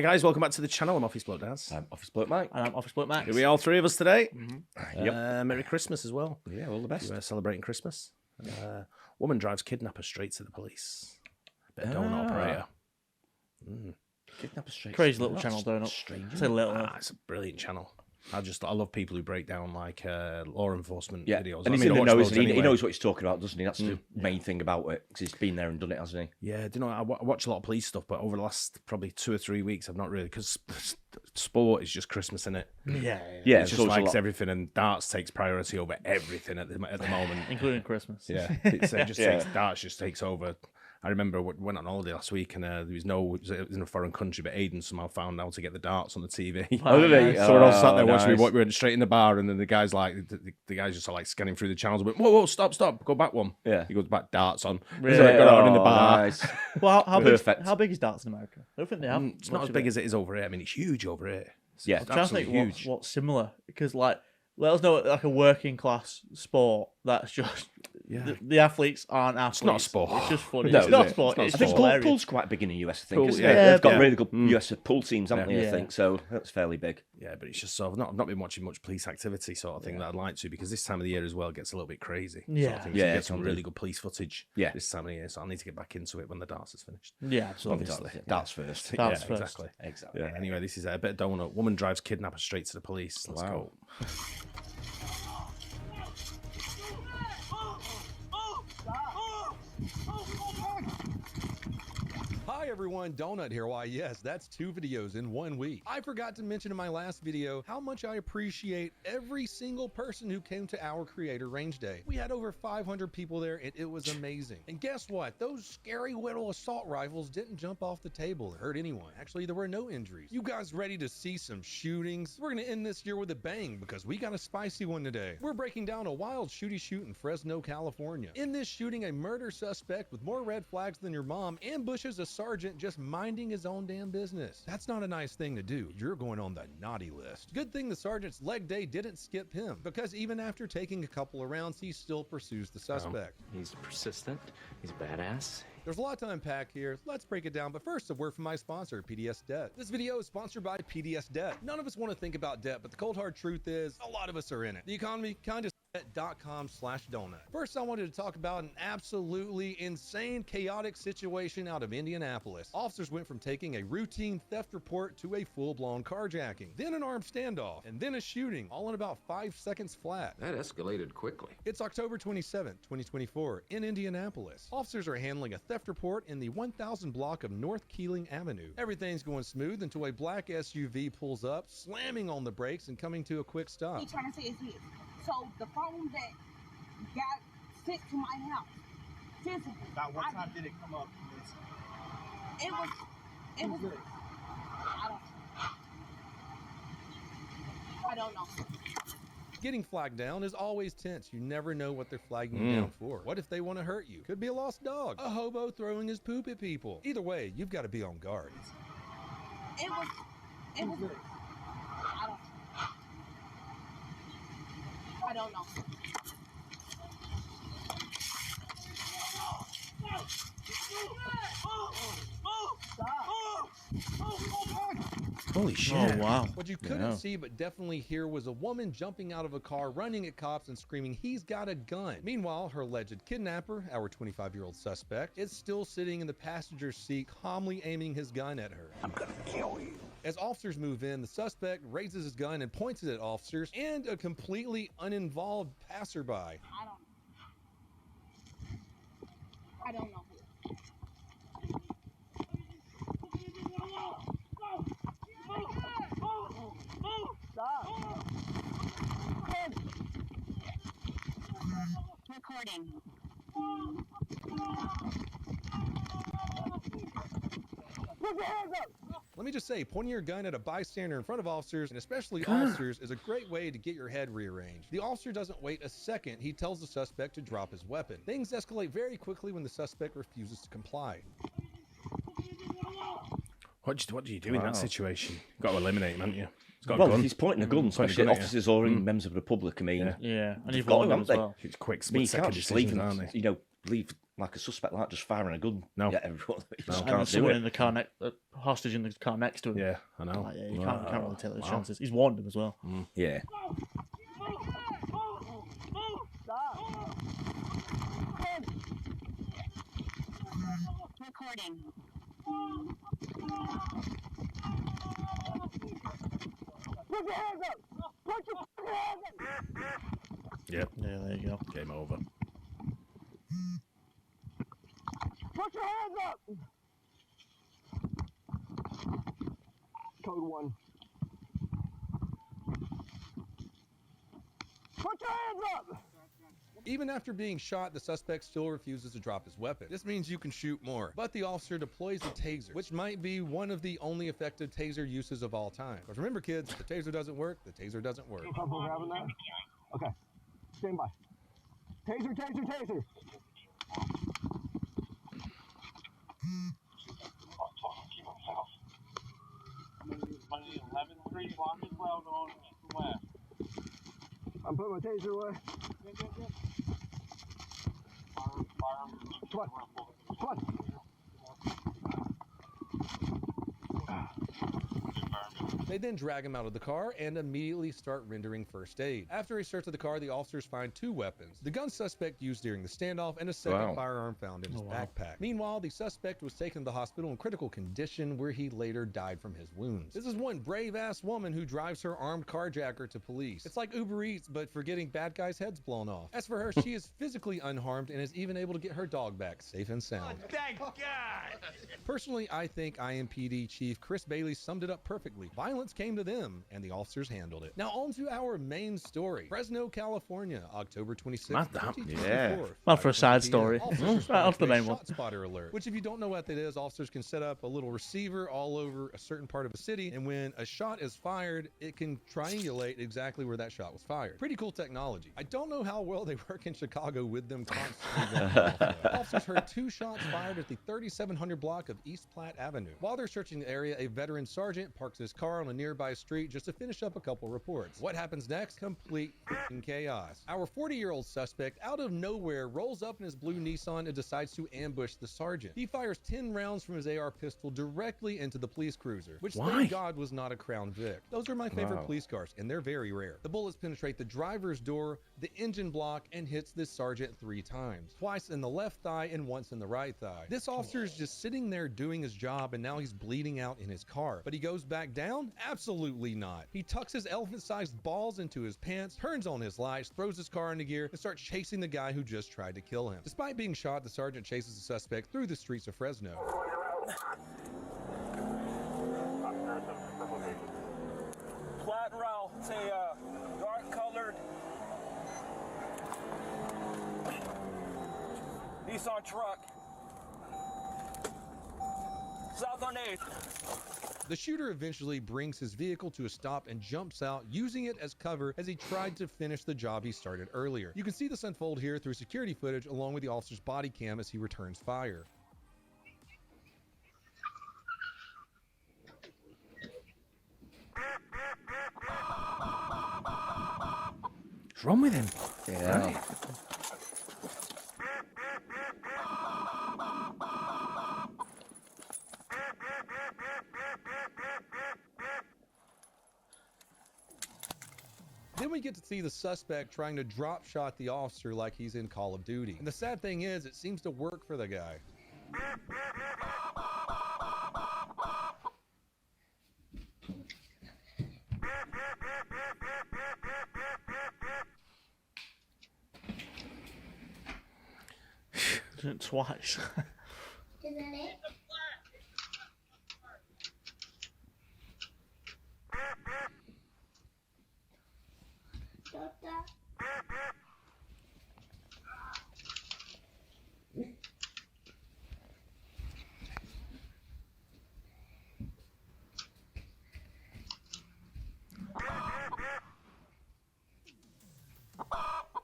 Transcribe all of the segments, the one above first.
Hi guys, welcome back to the channel. I'm Office Bloke Daz. I'm Office Bloke Mike. And I'm Office Bloke Max. Here we all three of us today. Yep. Merry Christmas as well. Yeah, all the best. You celebrating Christmas. Woman drives kidnapper straight to the police. Bit of donut operator. Kidnapper straight. Crazy little channel, donut. Strange. Say little. It's a brilliant channel. I love people who break down like law enforcement videos. And he's in the know, isn't he? He knows what he's talking about, doesn't he? That's the main thing about it, because he's been there and done it, hasn't he? Yeah, do you know, I watch a lot of police stuff, but over the last probably 2 or 3 weeks, I've not really, because sport is just Christmas, isn't it? Yeah. It's just like everything, and darts takes priority over everything at the moment. Including Christmas. Yeah, darts just takes over. I remember I went on holiday last week, and it was in a foreign country, but Aiden somehow found out to get the darts on the TV. Oh, did he? So we're all sat there watching. We went straight in the bar, and then the guy's like, the guy's just like scanning through the channels. But whoa, stop, go back one. Yeah, he goes back, darts on. Really? So I got out in the bar. Nice. Well, how big is darts in America? I don't think they have. It's not as big as it is over here. I mean, it's huge over here. Yeah, I'm trying to think huge. what's similar, because like, let us know like a working class sport that's just the athletes aren't athletes. It's not a sport. It's just funny. No, it's not a it's sport. not a It's I just think hilarious. pool's quite big in the US, I think. Pool, Isn't yeah. it? Yeah, They've got yeah. really good US pool teams, haven't they? Yeah. I think so. That's fairly big. Yeah, but it's just so I've not been watching much police activity sort of thing that I'd like to, because this time of the year as well gets a little bit crazy. Yeah. Sort of thing. So Yeah, you get it's some on really the- good police footage. Yeah. This time of the year, so I need to get back into it when the darts is finished. Yeah, absolutely. Obviously. Darts first. Darts Yeah, first. exactly. Exactly. Yeah. Anyway, this is a bit of donut. Woman drives kidnapper straight to the police. Let's go. Hi everyone, Donut here. Why yes, that's 2 videos in 1 week. I forgot to mention in my last video how much I appreciate every single person who came to our Creator Range Day. We had over 500 people there and it was amazing. And guess what? Those scary little assault rifles didn't jump off the table and hurt anyone. Actually, there were no injuries. You guys ready to see some shootings? We're gonna end this year with a bang because we got a spicy one today. We're breaking down a wild shooty shoot in Fresno, California. In this shooting, a murder suspect with more red flags than your mom ambushes a sergeant just minding his own damn business. That's not a nice thing to do. You're going on the naughty list. Good thing the sergeant's leg day didn't skip him, because even after taking a couple of rounds, he still pursues the suspect. He's persistent. He's a badass. There's a lot to unpack here. Let's break it down, but first a word from my sponsor, PDS Debt. This video is sponsored by PDS Debt. None of us want to think about debt, but the cold hard truth is a lot of us are in it. The economy kind of .com/donut. First, I wanted to talk about an absolutely insane, chaotic situation out of Indianapolis. Officers went from taking a routine theft report to a full-blown carjacking, then an armed standoff, and then a shooting, all in about 5 seconds flat. That escalated quickly. It's October 27th, 2024, in Indianapolis. Officers are handling a theft report in the 1000 block of North Keeling Avenue. Everything's going smooth until a black SUV pulls up, slamming on the brakes and coming to a quick stop. He trying to say it's his. So the phone that got sent to my house, physically. About what time did it come up? It was. I don't know. Getting flagged down is always tense. You never know what they're flagging you down for. What if they want to hurt you? Could be a lost dog, a hobo throwing his poop at people. Either way, you've got to be on guard. It was. I don't know. Holy shit. Oh wow. What you couldn't see but definitely hear was a woman jumping out of a car, running at cops and screaming, "He's got a gun." Meanwhile, her alleged kidnapper, our 25-year-old suspect, is still sitting in the passenger seat, calmly aiming his gun at her. I'm gonna kill you. As officers move in, the suspect raises his gun and points it at officers and a completely uninvolved passerby. I don't know. Recording. Let me just say, pointing your gun at a bystander in front of officers, and especially officers, is a great way to get your head rearranged. The officer doesn't wait a second. He tells the suspect to drop his weapon. Things escalate very quickly when the suspect refuses to comply. What do you do in that situation? You've got to eliminate him, haven't you? He's got a Well, gun. he's pointing a gun, especially at officers or in members of the public. I mean, Yeah, and they've you've got got him, them haven't as they? well. It's quick I mean, you split-second can't just leave decisions, him, aren't they? leave like a suspect like just firing a gun. No. Yeah, everyone. You just And can't there's do someone it. in the car, hostage in the car next to him. Yeah, I know. Like, yeah, you can't really take those Wow. chances. He's warned him as well. Yeah. Recording. Put your hands up! Put your hands up! Yep, Yeah, there you go. game over. Put your hands up! Code 1. Put your hands up! Even after being shot, the suspect still refuses to drop his weapon. This means you can shoot more. But the officer deploys a taser, which might be one of the only effective taser uses of all time. Because remember, kids, if the taser doesn't work, the taser doesn't work. You comfortable grabbing that? Okay. Stand by. Taser, taser, taser. Money 11-3, longest well going west. I'm putting my taser away. Come on. Come on. They then drag him out of the car and immediately start rendering first aid. After a search of the car, the officers find 2 weapons. The gun suspect used during the standoff and a second firearm found in his backpack. Meanwhile, the suspect was taken to the hospital in critical condition where he later died from his wounds. This is one brave-ass woman who drives her armed carjacker to police. It's like Uber Eats, but for getting bad guys' heads blown off. As for her, she is physically unharmed and is even able to get her dog back safe and sound. Thank God! Personally, I think IMPD Chief Chris Bailey summed it up perfectly. Violence came to them, and the officers handled it. Now on to our main story. Fresno, California, October 26th, Mad that. 2024. Yeah. Well, for a side 5:20 story. p.m. Officers Right off the respond to a main one. shot spotter alert, which if you don't know what that is, officers can set up a little receiver all over a certain part of a city, and when a shot is fired, it can triangulate exactly where that shot was fired. Pretty cool technology. I don't know how well they work in Chicago with them constantly going off, though. Officers heard 2 shots fired at the 3700 block of East Platte Avenue. While they're searching the area, a veteran sergeant parks his car on a nearby street just to finish up a couple reports. What happens next? Complete f***ing chaos. Our 40-year-old suspect out of nowhere rolls up in his blue Nissan and decides to ambush the sergeant. He fires 10 rounds from his AR pistol directly into the police cruiser, which thank God was not a Crown Vic. Those are my favorite police cars, and they're very rare. The bullets penetrate the driver's door, the engine block, and hits this sergeant 3 times. Twice in the left thigh and once in the right thigh. This officer is just sitting there doing his job, and now he's bleeding out in his car. But he goes back down? Absolutely not. He tucks his elephant-sized balls into his pants, turns on his lights, throws his car into gear, and starts chasing the guy who just tried to kill him. Despite being shot, the sergeant chases the suspect through the streets of Fresno. Flat row. It's a dark colored Nissan truck. South on 8th. The shooter eventually brings his vehicle to a stop and jumps out, using it as cover as he tried to finish the job he started earlier. You can see this unfold here through security footage along with the officer's body cam as he returns fire. What's wrong with him? Yeah. Then we get to see the suspect trying to drop shot the officer like he's in Call of Duty. And the sad thing is, it seems to work for the guy. Twice. Isn't it?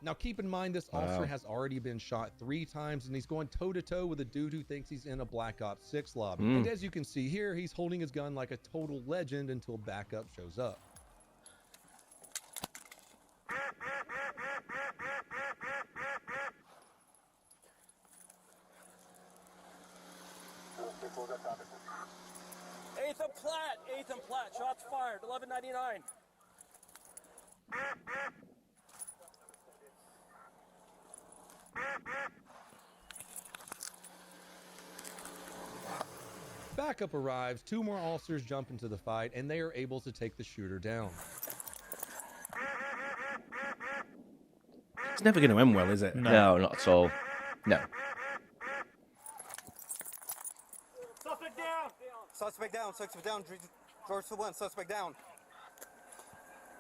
Now keep in mind this officer has already been shot 3 times and he's going toe-to-toe with a dude who thinks he's in a Black Ops 6 lobby. And as you can see here, he's holding his gun like a total legend until backup shows up. 8th and Platte. Shots fired. 1199. Backup arrives, 2 more officers jump into the fight, and they are able to take the shooter down. It's never going to end well, is it? No, not at all. No. Suspect down. Suspect down. Suspect down. George for 1. Suspect down.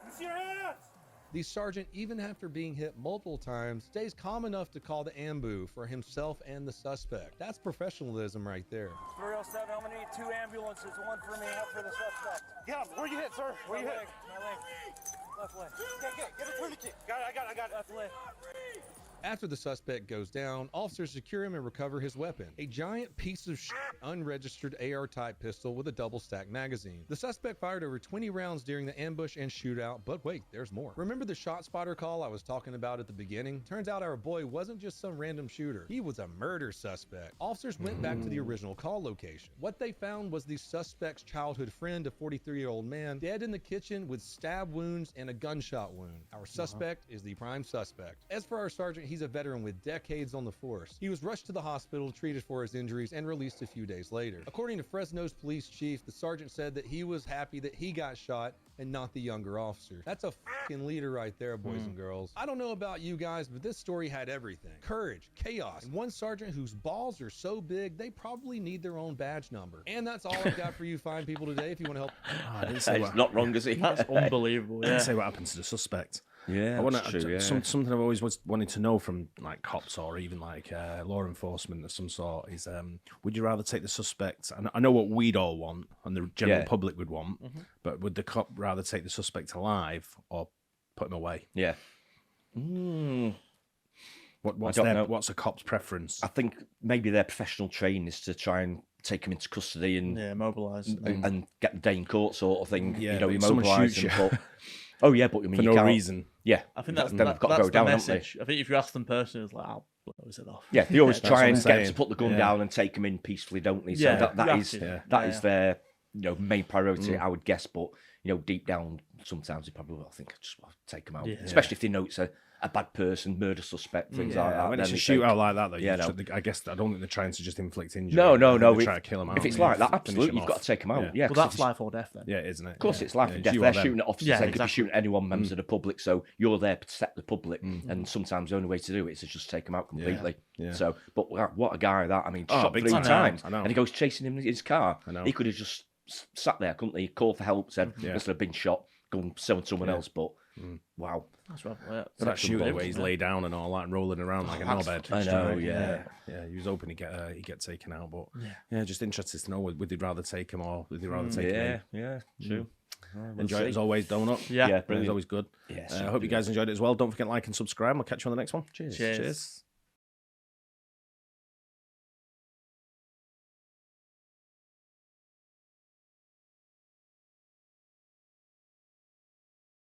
Use your hands. The sergeant, even after being hit multiple times, stays calm enough to call the ambu for himself and the suspect. That's professionalism right there. 307, I'm gonna need 2 ambulances, 1 for me, 1 for the suspect. Get him. Where you hit, sir? Where you hit? My leg. Left leg. Get a tourniquet. I got it. Left leg. After the suspect goes down, officers secure him and recover his weapon, a giant piece of unregistered AR-type pistol with a double-stack magazine. The suspect fired over 20 rounds during the ambush and shootout, but wait, there's more. Remember the shot spotter call I was talking about at the beginning? Turns out our boy wasn't just some random shooter. He was a murder suspect. Officers went back to the original call location. What they found was the suspect's childhood friend, a 43-year-old man, dead in the kitchen with stab wounds and a gunshot wound. Our suspect is the prime suspect. As for our sergeant, he's a veteran with decades on the force. He was rushed to the hospital, treated for his injuries, and released a few days later. According to Fresno's police chief, the sergeant said that he was happy that he got shot and not the younger officer. That's a fucking leader right there, boys and girls. I don't know about you guys, but this story had everything. Courage, chaos, and one sergeant whose balls are so big, they probably need their own badge number. And that's all I've got for you fine people today. If you want to help. I didn't say He's not wrong, is he? That's unbelievable. I Yeah. didn't say what happened to the suspect. Yeah, I want that's true, yeah. something I've always wanted to know from like cops or even like law enforcement of some sort is would you rather take the suspect? And I know what we'd all want and the general public would want, but would the cop rather take the suspect alive or put him away? Yeah. What's a cop's preference? I think maybe their professional training is to try and take him into custody and mobilise and get the day in court sort of thing. Yeah, you know, but if someone immobilise shoots them. you- But, oh yeah, but I mean, For you no can't- reason. Yeah, I think then that's they've got to the go down, haven't they? message. I think if you ask them personally, it's like, I'll close it off. Yeah, they always That's try what and I'm get them to saying. put the gun Yeah. down and take them in peacefully, don't they? So Yeah, that is exactly. that is Yeah. their main priority, I would guess. But deep down, sometimes they probably will think I just want to take them out, especially if they know it's a bad person, murder suspect, things like that. When then it's a they shootout think- like that, though, Yeah, I guess I don't think they're trying to just inflict injury. No. They're trying to kill them out. If it's aren't like they? that, Finish absolutely, them you've got off. to take them out. Yeah, Well, 'cause that's if life or death then. Yeah, isn't it? Of course, it's life and death. you or They're them. shooting at officers. Yeah, They could be exactly. shooting at anyone, members of the public. So you're there to protect the public, and sometimes the only way to do it is to just take them out completely. Yeah. So, but what a guy that I mean, Oh, shot big 3 time. times, I know. and he goes chasing him in his car. I know. He could have just sat there, couldn't he? Called for help, said must have been shot, go and sell someone else. But wow, That's right. Yeah. But that shooting where he's laid down and all that and rolling around like a knobhead. I know, yeah. He was hoping he'd get taken out, but just interested to know would they rather take him or would they rather take him in? yeah, true. Enjoy it as always, Donut. Yeah. It's always good. Yeah, I hope you guys enjoyed it as well. Don't forget to like and subscribe. We'll catch you on the next one. Cheers. Cheers.